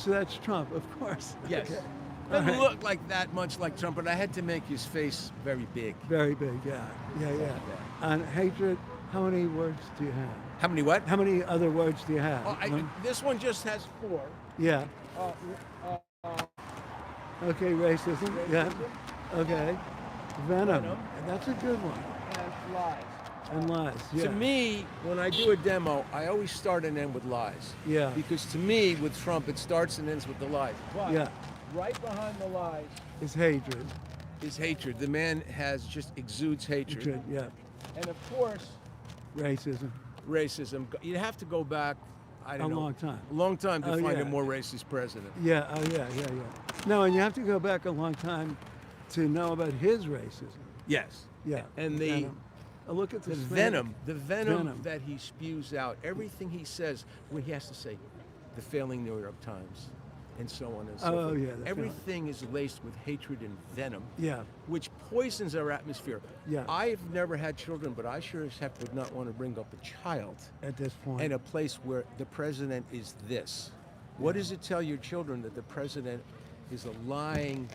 So that's Trump, of course. Yes. Okay. Doesn't All right. look like that much like Trump, but I had to make his face very big. Very big, yeah. On hatred, how many words do you have? How many what? How many other words do you have? This one just has 4. Yeah. Uh, Okay, racism. Yeah. Okay. Venom. Venom. That's a good one. and lies. And lies. Yeah. To me, when I do a demo, I always start and end with lies. Yeah. Because to me, with Trump, it starts and ends with the lies. But Yeah. right behind the lies It's hatred. is hatred. The man just exudes hatred. Hatred. Yeah. And of course, Racism. racism. You have to go back, I don't A know, long time. a long time to Oh, find yeah. a more racist president. Yeah. Oh, yeah. No, and you have to go back a long time to know about his racism. Yes. Yeah. And the look at the venom. venom that he spews out, everything he says, when he has to say, the failing New York Times, and so on and so Oh, forth. yeah, the Everything is laced with hatred and venom, Yeah. which poisons our atmosphere. Yeah. I've never had children, but I sure as heck would not want to bring up a child At this point. in a place where the president is this. What does it tell your children that the president is a lying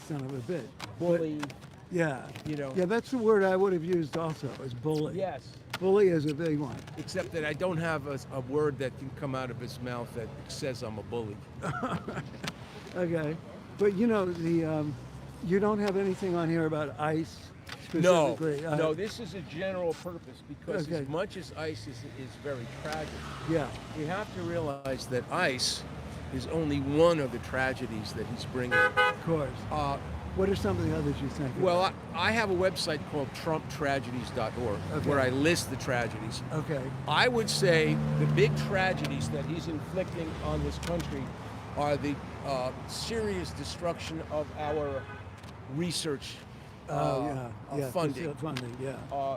Son of a bitch. bully? Yeah. You know. Yeah, that's the word I would have used also, is bully. Yes. Bully is a big one. Except that I don't have a word that can come out of his mouth that says I'm a bully. Okay. But you know, you don't have anything on here about ICE No, specifically. no, this is a general purpose because Okay. as much as ICE is very tragic, Yeah. you have to realize that ICE is only one of the tragedies that he's bringing. Of course. What are some of the others you think? Well, about? I have a website called TrumpTragedies.org Okay. where I list the tragedies. Okay. I would say the big tragedies that he's inflicting on this country are the serious destruction of our research funding. Funding. Yeah.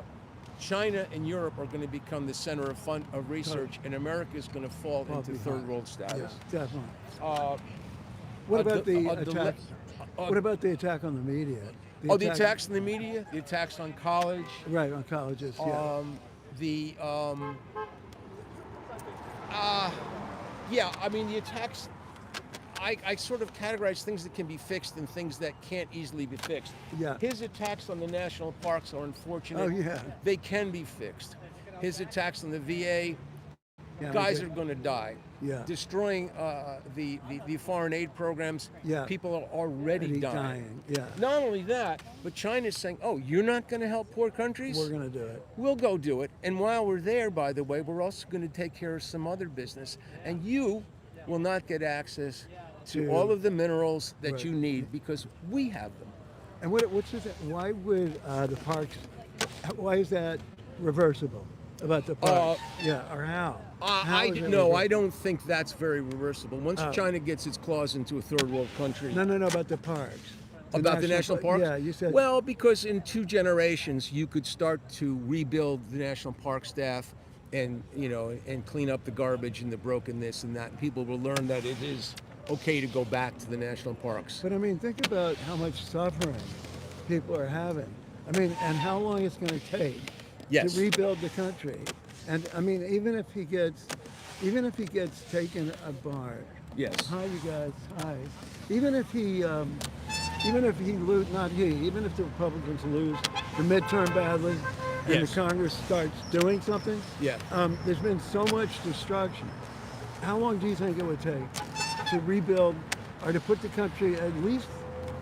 China and Europe are going to become the center of research, and America is going to fall into behind. third world status. Yeah, definitely. Uh, What about the- the the attack? le- What about the attack on the media? the attacks on the media, the attacks on college, Right, on colleges. Yeah. I mean, the attacks, I sort of categorize things that can be fixed and things that can't easily be fixed. Yeah. His attacks on the national parks are unfortunate. Oh, yeah. They can be fixed. His attacks on the VA, Yeah, guys okay. are going to die. Yeah. Destroying the foreign aid programs, Yeah. people are already dying. Yeah. Not only that, but China's saying, oh, you're not going to help poor countries? We're gonna do it. We'll go do it. And while we're there, by the way, we're also going to take care of some other business. And you will not get access to all of the minerals that Right. you need because we have them. And what's the thing? Why would the parks? Why is that reversible? About the parks? Yeah. Or how? How is it No, I reversible? don't think that's very reversible. Once China gets its claws into a third world country. No, about the parks. About the national parks? Yeah, you said. Well, because in 2 generations, you could start to rebuild the national park staff and, and clean up the garbage and the broken this and that. And people will learn that it is okay to go back to the national parks. But I mean, think about how much suffering people are having. I mean, and how long it's going to take Yes. to rebuild the country. And I mean, even if he gets taken apart. Yes. Hi, you guys. Hi. Even if he lose, not he, even if the Republicans lose the midterm badly, and Yes. the Congress starts doing something. Yeah. There's been so much destruction. How long do you think it would take to rebuild or to put the country at least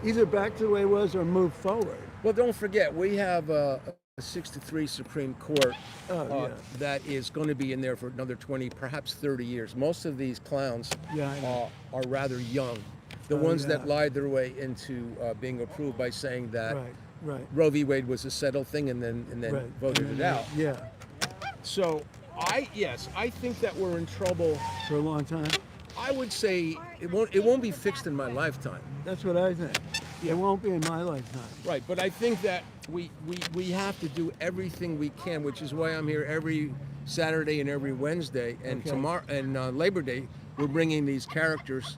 either back to the way it was or move forward? Well, don't forget, we have a 6-3 Supreme Court that is going to be in there for another 20, perhaps 30 years. Most of these clowns Yeah, I know. are rather young. The ones that lied their way into being approved by saying that Right. Roe v. Wade was a settled thing and then Right. voted And it then out. Yeah. So I think that we're in trouble. For a long time. I would say it won't be fixed in my lifetime. That's what I think. It won't be in my lifetime. Right, but I think that we have to do everything we can, which is why I'm here every Saturday and every Wednesday. And Okay. tomorrow and Labor Day, we're bringing these characters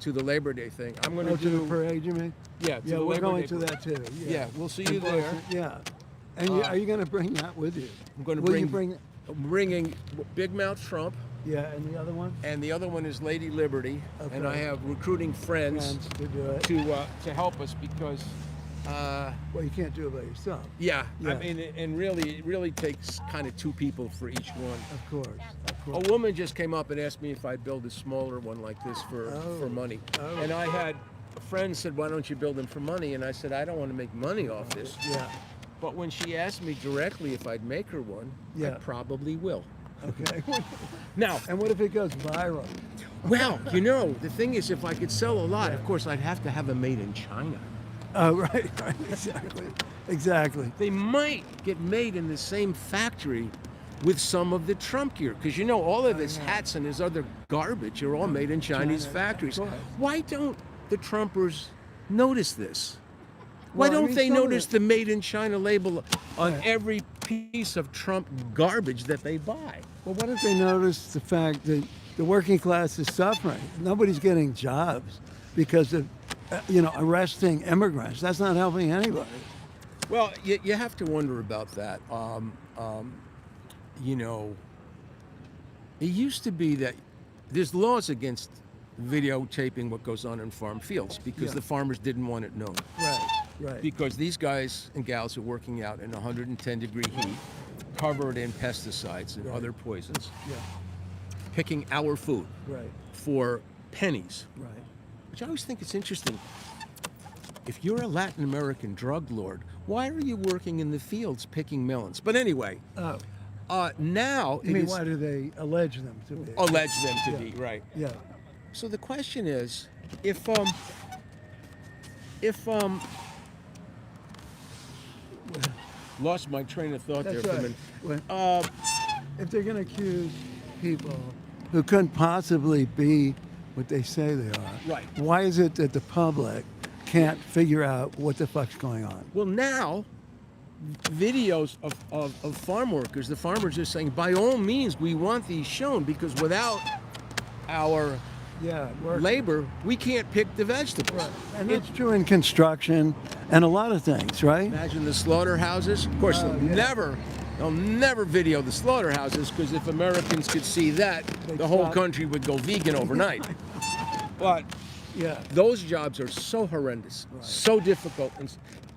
to the Labor Day thing. I'm going to To the do parade, you mean? yeah. To Yeah, the we're Labor going Day to parade. that too. Yeah, we'll see you In there. Boston, Yeah. And are you going to bring that with you? I'm going to Will you bring? I'm bringing Big Mouth Trump. Yeah, and the other one? and the other one is Lady Liberty. And I Okay. have recruiting friends Friends to do it. to help us because, Well, you can't do it by yourself. yeah, I Yeah. mean, and really, it really takes kind of two people for each one. Of course. Of A course. woman just came up and asked me if I'd build a smaller one like this for money. Oh. And I had a friend said, why don't you build them for money? And I said, I don't want to make money off this. Yeah. But when she asked me directly if I'd make her one, I Yeah. probably will. Okay. Now, And what if it goes viral? well, you know, the thing is, if I could sell a lot, of course, I'd have to have them made in China. Oh, right. Exactly. Exactly. They might get made in the same factory with some of the Trump gear, because you know all of his hats and his other garbage are all made in Chinese China, factories. of course. Why don't the Trumpers notice this? Why Well, I don't mean, they some of notice it- the Made in China label on Right. every piece of Trump garbage that they buy? Well, what if they notice the fact that the working class is suffering? Nobody's getting jobs because of, arresting immigrants. That's not helping anybody. Well, you have to wonder about that. You know, it used to be that there's laws against videotaping what goes on in farm fields because Yeah. the farmers didn't want it known. Right. Right. Because these guys and gals are working out in 110-degree heat, covered in pesticides and Right. other poisons, Yeah. picking our food Right. for pennies. Right. Which I always think it's interesting. If you're a Latin American drug lord, why are you working in the fields picking melons? But anyway, Oh. now You it mean, is why do they allege them to be? allege them to Yeah. be, right? Yeah. So the question is, if lost my train of thought That's there for a right. minute. Well, if they're going to accuse people who couldn't possibly be what they say they are, Right. why is it that the public can't figure out what the fuck's going on? Well, now videos of farm workers, the farmers are saying, by all means, we want these shown because without our Yeah, labor, we can't pick the vegetables. Right. And that's true in construction and a lot of things, right? Imagine the slaughterhouses. Of course, Oh, they'll never video the slaughterhouses because if Americans could see that, They'd the whole stop. country would go vegan overnight. But Yeah. those jobs are so horrendous, Right. so difficult. And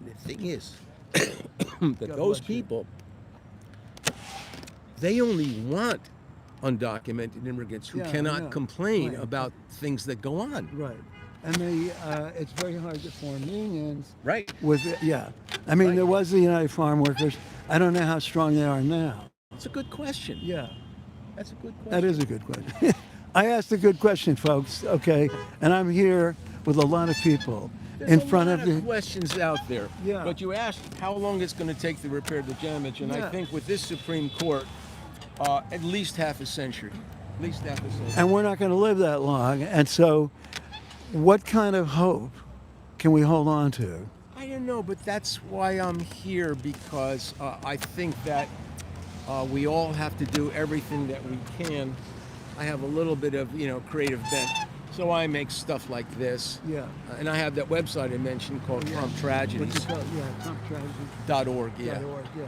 the thing is that God those bless you. people, they only want undocumented immigrants who Yeah, I cannot know. complain Right. about things that go on. Right. And it's very hard to form unions Right. with, yeah. I mean, Right. there was the United Farm Workers. I don't know how strong they are now. It's a good question. Yeah. That's a good question. That is a good question. I asked a good question, folks. Okay, and I'm here with a lot of people There's in a front lot of the. questions out there. Yeah. But you asked how long it's going to take to repair the damage, and I Yeah. think with this Supreme Court, at least half a century. At least half a century. And we're not going to live that long. And so, what kind of hope can we hold on to? I don't know, but that's why I'm here because I think that we all have to do everything that we can. I have a little bit of creative bent, so I make stuff like this. Yeah. And I have that website I mentioned called TrumpTragedies.org. TrumpTragedies.org. Yeah. Yeah.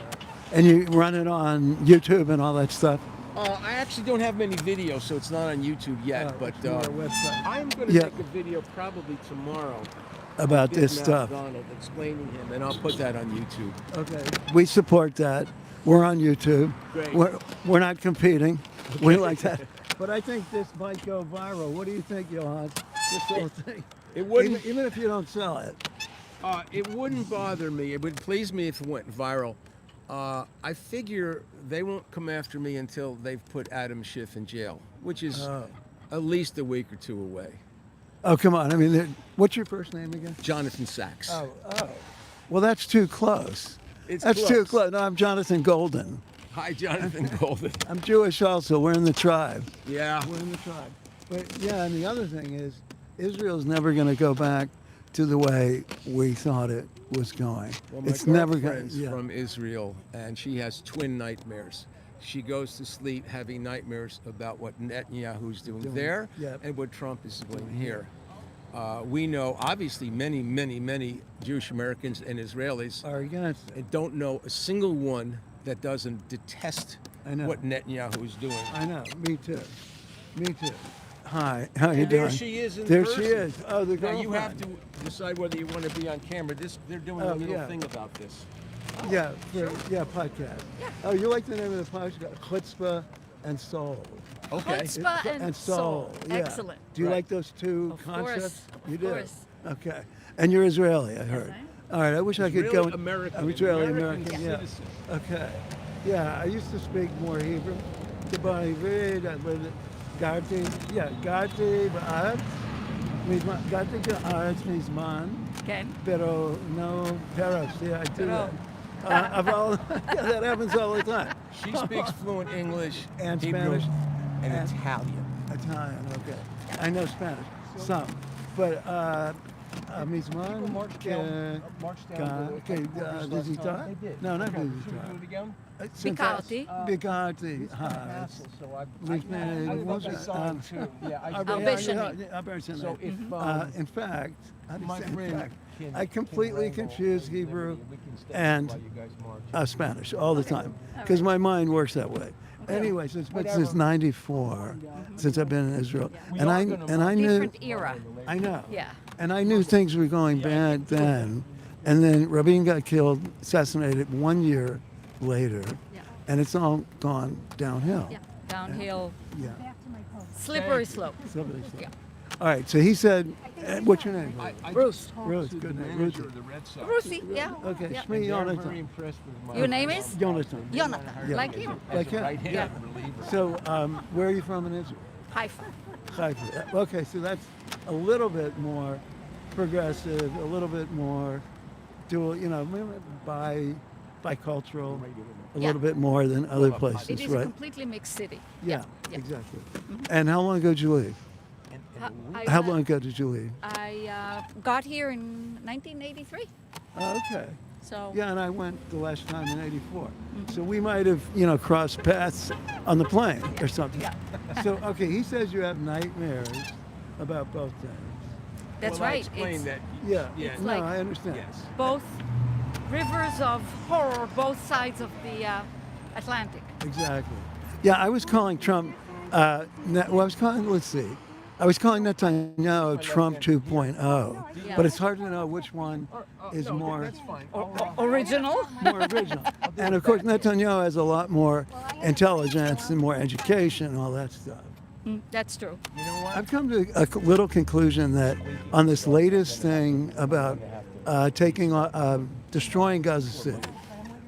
And you run it on YouTube and all that stuff. I actually don't have many videos, so it's not on YouTube yet. But it's on our website. I'm going to Yeah. make a video probably tomorrow About Big this Mouth stuff. Donald explaining him, and I'll put that on YouTube. Okay. We support that. We're on YouTube. Great. We're not competing. We like that. But I think this might go viral. What do you think, Johan? This whole thing. It wouldn't. Even if you don't sell it. It wouldn't bother me. It would please me if it went viral. I figure they won't come after me until they've put Adam Schiff in jail, which is at least a week or two away. Oh, come on. I mean, what's your first name again? Jonathan Sachs. Oh. Well, that's too close. It's That's close. too close. No, I'm Jonathan Goldin. Hi, Jonathan Goldin. I'm Jewish also. We're in the tribe. Yeah. We're in the tribe. But yeah, and the other thing is, Israel's never going to go back to the way we thought it was going. Well, my It's never going girlfriend's to. Yeah. from Israel, and she has twin nightmares. She goes to sleep having nightmares about what Netanyahu's doing there Yep. and what Trump is doing here. We know, obviously, many Jewish Americans and Israelis Are against it. and don't know a single one that doesn't detest I know. what Netanyahu is doing. I know. Me too. Me too. Hi. How you And doing? there she is in There person. she is. Oh, the Now girlfriend. you have to decide whether you want to be on camera. They're doing Oh, a little yeah. thing about this. Yeah. Podcast. Yeah. Oh, you like the name of the podcast? Chutzpah and Soul. Okay. Chutzpah and Soul. Yeah. Excellent. Do you Right. like those two Of concepts? course, You of do. course. Okay. And you're Israeli, I heard. I am. All right. I wish I could Israeli go. American. I'm Israeli American American. Yeah. citizen. Okay. Yeah. I used to speak more Hebrew. Garti ba'aretz. Garti ba'aretz mizman. Okay. Pero no peros. Yeah, I do Pero. that. Yeah, that happens all the time. She speaks fluent English, And Hebrew, Spanish. and And- Italian. Italian, okay. I know Spanish, some. But Mizman, marched down to okay, visitar? They did. No, not Okay, should we visitar. do it again? Bicati. Bicati. So I think I saw it too. Yeah, So if In fact, how do you my say in friend fact? can- I completely can wrangle confuse Liberty, Hebrew we can stay and while you guys march. Spanish all the time because my mind works that way. Anyway, since '94, since I've been in Israel, We and are I gonna and I knew, Different era. I know, Yeah. and I knew things were going bad then, and then Rabin got killed, assassinated 1 year later, Yeah. and it's all gone downhill. Yeah. Downhill, Yeah. slippery slope. Somebody said. Yeah. All right, so he said, what's your name? I Bruce. just talked Bruce, to good the name, manager Bruce. of the Red Sox. Brucey, yeah. Okay, Yeah. Shmi And they're very Jonathan. impressed with my Your name is? Jonathan. Jonathan. Yeah. Like you. as Like a him. right-handed Yeah. reliever. So, where are you from in Israel? Haifa. Haifa. Okay, so that's a little bit more progressive, a little bit more dual, bicultural, a Yeah. little bit more than other It places, is a right? completely mixed city. Yeah, Yeah. exactly. And how long ago did you leave? How long ago did you leave? I got here in 1983. Oh, okay. So Yeah, and I went the last time in '84. So we might have, crossed paths on the plane or something. Yeah. So, okay, he says you have nightmares about both things. that's Well, I right. explained It's that. Yeah, Yeah. no, like- I understand. Yes. both rivers of horror, both sides of the Atlantic. Exactly. Yeah, I was calling Trump. I was calling. Let's see. I was calling Netanyahu Trump 2.0, Yeah. but it's hard to know which one is No, more that's fine. Original? more original. And of course, Netanyahu has a lot more intelligence and more education and all that stuff. That's true. You know what? I've come to a little conclusion that on this latest thing about destroying Gaza City,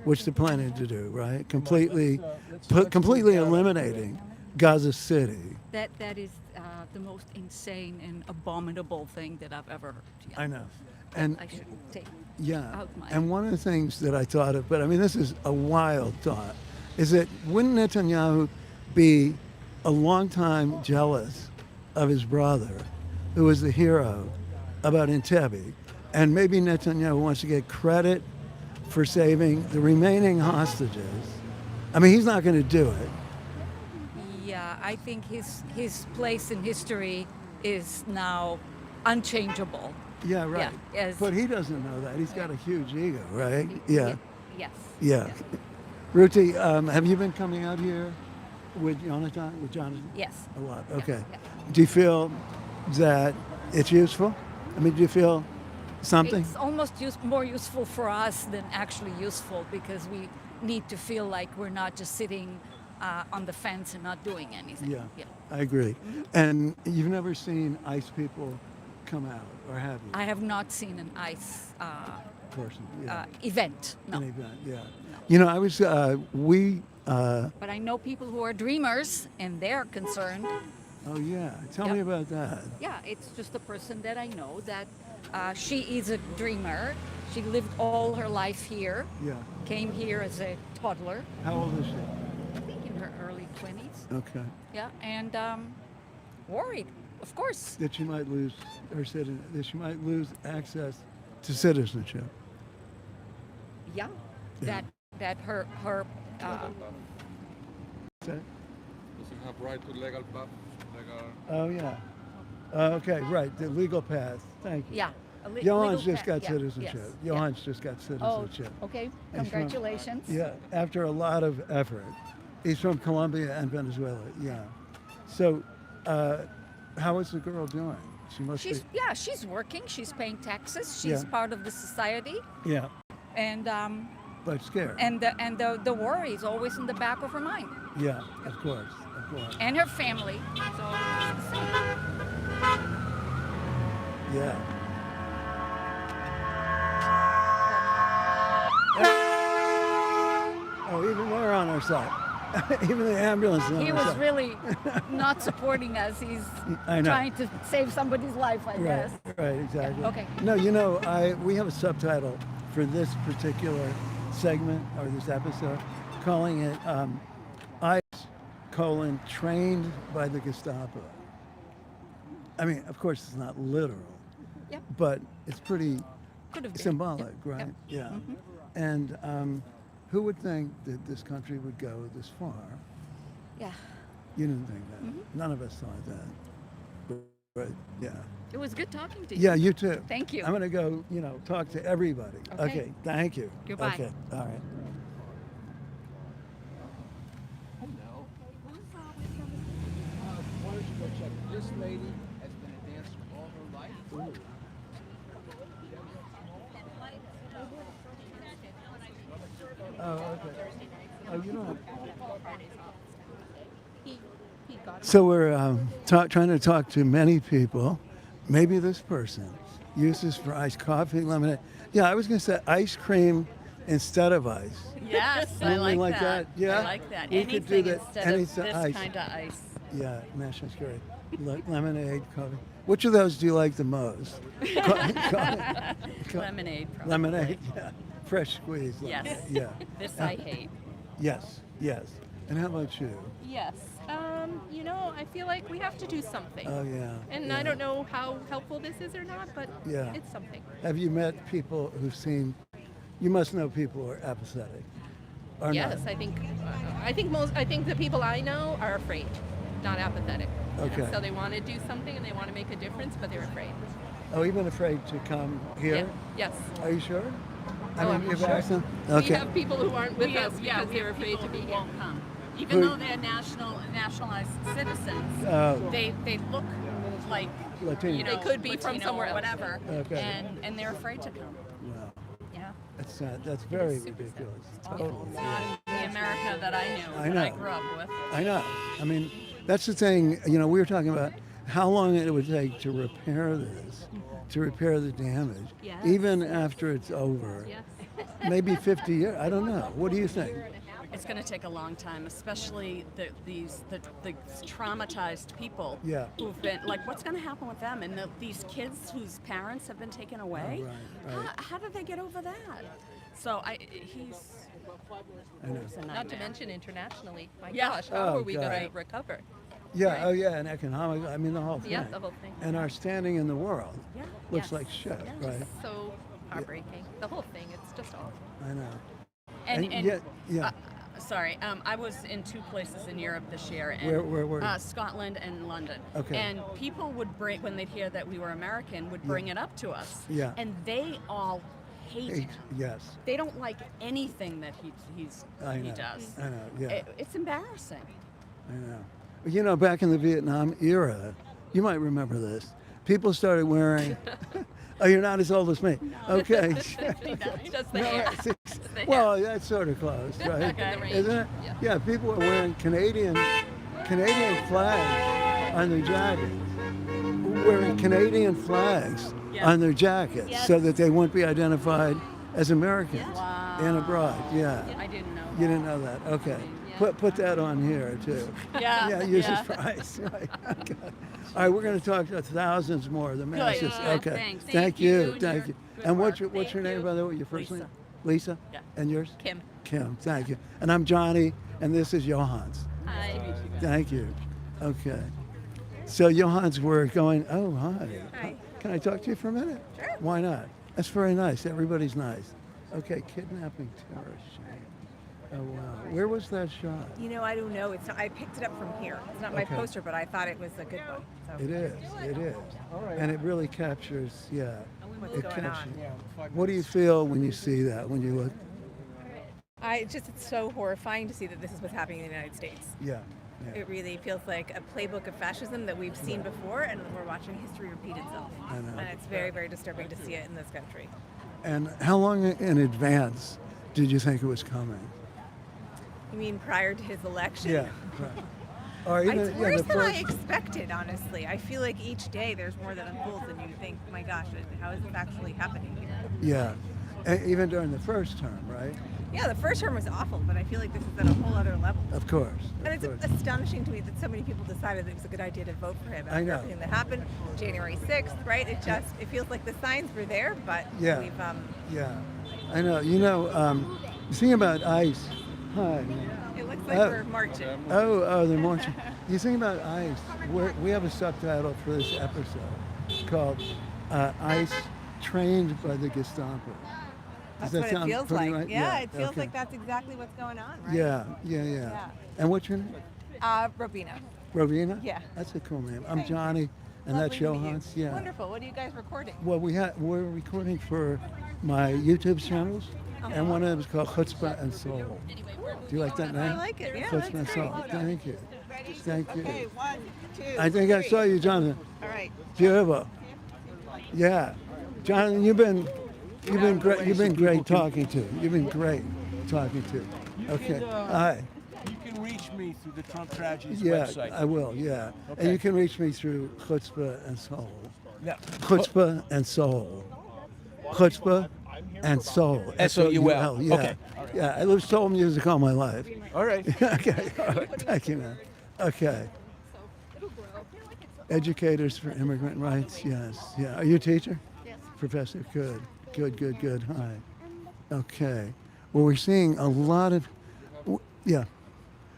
which they're planning to do, right? Completely eliminating Gaza City. That is the most insane and abominable thing that I've ever heard. Yeah. I know. And I should take yeah, out my. and one of the things that I thought of, but I mean, this is a wild thought, is that wouldn't Netanyahu be a long time jealous of his brother, who was the hero about Entebbe, and maybe Netanyahu wants to get credit for saving the remaining hostages. I mean, he's not going to do it. Yeah, I think his place in history is now unchangeable. Yeah, right. yes. But he doesn't know that. He's got a huge ego, right? Yeah. Yes. Yeah. Ruti, have you been coming out here with Jonathan? Yes. A lot. Okay. yeah. Do you feel that it's useful? I mean, do you feel something? It's almost more useful for us than actually useful because we need to feel like we're not just sitting on the fence and not doing anything. Yeah, I agree. And you've never seen ICE people come out, or have you? I have not seen an ICE Person, yeah. event. No. An event, yeah. No. You know, I was, But I know people who are dreamers and they're concerned. oh yeah, tell Yeah. me about that. Yeah, it's just a person that I know that she is a dreamer. She lived all her life here, Yeah. came here as a toddler, How old is she? I think in her early 20s. Okay. Yeah, and worried, of course. That she might lose that she might lose access to citizenship. Yeah, Yeah. that her Is that- Doesn't have right to legal path, legal. Oh yeah. Okay, right. The legal path. Thank you. yeah. Johan's legal just path, got yeah, citizenship. yes, yeah. Johan's just got Oh, citizenship. okay. He's from- Congratulations. Yeah, after a lot of effort. He's from Colombia and Venezuela. Yeah. So, how is the girl doing? She must She's working. She's paying taxes. She's Yeah. part of the society, be. Yeah. and But scared. the war is always in the back of her mind, Yeah. Of course. Of course. and her family. So it's the same. Yeah. Oh, even they're on our side. Even the ambulance is on He our was side. really not supporting us. He's I know. trying to save somebody's life, I Right, guess. right, exactly. Okay. No, we have a subtitle for this particular segment or this episode, calling it ICE, trained by the Gestapo. I mean, of course, it's not literal, Yep. but it's pretty Could have been. symbolic, Yep, right? yep. Yeah. Mhm. And who would think that this country would go this far? Yeah. You didn't think that. Mm-hmm. None of us thought that. But yeah. It was good talking to you. Yeah, you too. Thank you. I'm going to go, talk to everybody. Okay. Thank you. Goodbye. Okay, all right. Hello. Why don't you go check? This lady has been a dancer all her life. Oh, okay. Oh, you don't. So we're trying to talk to many people. Maybe this person uses for iced coffee, lemonade. Yeah, I was going to say ice cream instead of ice. Yes, I Something like that. Yeah, I like that. we could do Anything that. instead Any of this ice. kind of ice. Yeah, national security. Lemonade, coffee. Which of those do you like the most? Lemonade, probably. Lemonade, yeah. Fresh squeeze. Lemonade. Yes. Yeah. This I hate. Yes, yes. And how about you? Yes. I feel like we have to do something. Oh, yeah. And yeah. I don't know how helpful this is or not, but Yeah. it's something. Have you met people who've seen? You must know people who are apathetic. Or Yes, not. I think the people I know are afraid, not apathetic. Okay. So they want to do something and they want to make a difference, but they're afraid. Oh, even afraid to come here? Yeah. Yes. Are you sure? I'm you've sure. asked them? We Okay. have people who aren't with us Yeah, because we they're have afraid people to be who here. won't come. Even Who- though they're nationalized citizens, Oh. they look like Latino. They could be from Latino somewhere or else. whatever, Okay. and they're afraid to come. Wow. Yeah. That's very ridiculous. Totally. It's not the America that I knew I that I know. grew up with. I know. I mean, that's the thing. We were talking about how long it would take to repair this, to repair the damage, Yes. even after it's over. Yes. Maybe 50 years. I don't know. What do you think? It's going to take a long time, especially the traumatized people Yeah. who've been like, what's going to happen with them? And these kids whose parents have been taken away. Oh, right. How did they get over that? So he's I know. it's a Not to nightmare. mention internationally. My Yeah. gosh, how Oh, are we God. going to recover? Yeah. Right. Oh, yeah. And economic. I mean, the whole thing. Yeah, the whole thing. And our standing in the world Yeah. looks Yes. like shit, Yes. right? So heartbreaking. The whole thing, it's just awful. I know. And yet, yeah. Sorry, I was in 2 places in Europe this year. And, Where were you? Scotland and London. Okay. And people would bring, when they'd hear that we were American, would bring it up to us. Yeah. And they all hate him. Yes. They don't like anything that he I know. does. I know. Yeah. It's embarrassing. I know. Back in the Vietnam era, you might remember this. People started wearing. Oh, you're not as old as me. Okay. Just the No, hair. well, that's sort of close, right? The range. Isn't it? Yeah. People are wearing Canadian flags on their jackets. Wearing Canadian flags Yeah. on their jackets so that they won't be identified as Americans Wow. and abroad. Yeah. I didn't know. You didn't know that. Okay. Put that on here too. Yeah. Yeah, use this price. Right. Okay. All right, we're going to talk to thousands more. The masses. Good. Okay. Thanks. Thank you. Thank Thank you. Good And what's work. your Thank name, you. by the way? Your first Lisa. name? Lisa. Yeah. And yours? Kim. Kim. Thank you. And I'm Johnny, and this is Johans. Hi. Thank you. Okay. So Johans, we're going. Oh, hi. Hi. Can I talk to you for a minute? Sure. Why not? That's very nice. Everybody's nice. Okay. Kidnapping terrorist. Oh wow. Where was that shot? I don't know. It's not, I picked it up from here. It's not my Okay. poster, but I thought it was a good one. So It is. It is. And it really captures. Yeah. what's It going captures. on? What do you feel when you see that? When you look? It's so horrifying to see that this is what's happening in the United States. Yeah. Yeah. It really feels like a playbook of fascism that we've seen before, and we're watching history repeat itself. I know. And it's very, very disturbing to see it in this country. And how long in advance did you think it was coming? You mean prior to his election? Yeah. Right. Or even, It's worse the than I first. expected, honestly. I feel like each day there's more that unfolds, and you think, my gosh, how is this actually happening here? Yeah. And even during the first term, right? Yeah, the first term was awful, but I feel like this is at a whole other level. Of course. And Of it's course. astonishing to me that so many people decided that it was a good idea to vote for him I after know. everything that happened January 6th, right? It feels like the signs were there, but Yeah. we've Yeah. I know. The thing about ICE. Hi. it looks like Oh. we're marching. Oh, they're marching. You think about ICE. We have a subtitle for this episode called ICE Trained by the Gestapo. Does That's that what it sound feels pretty like. right? Yeah, it feels okay. like that's exactly what's going on, right? Yeah. And what's your name? Robina. Rowena? Yeah. That's a cool name. I'm Thank you. Johnny, and Lovely that's to meet you. Johans. Yeah. Wonderful. What are you guys recording? Well, we're recording for my YouTube channels, and one of them is called Chutzpah and Soul. Do you like that name? I like it. Yeah, Chutzpah that's and great. Soul. Thank you. Thank you. Okay, 1, 2, I think I saw you, Jonathan. All right. Beautiful. Yeah, Jonathan, you've been great. You've been great talking to. You've been great talking to. Okay. Hi. You can reach me through the Trump Tragedies Yeah, website. I will. Yeah, and Okay. you can reach me through Chutzpah and Soul. Yeah. Chutzpah and Soul. Chutzpah and Soul. S-O-U-L. Yeah. Okay. Yeah, I live soul music all my life. All right. Okay. All right. Thank you, man. Okay. Educators for Immigrant Rights. Yes. Yeah. Are you a teacher? Yes. Professor. Good. Hi. Okay. Well, we're seeing a lot of. Yeah.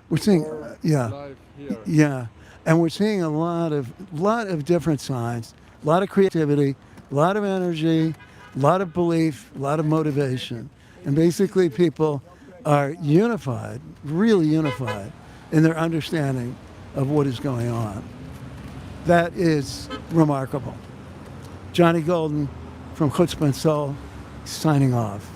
We're seeing. Yeah. Live here. Yeah, and we're seeing a lot of different signs, a lot of creativity, a lot of energy, a lot of belief, a lot of motivation, and basically people are unified, really unified, in their understanding of what is going on. That is remarkable. Johnny Goldin from Chutzpah and Soul, signing off.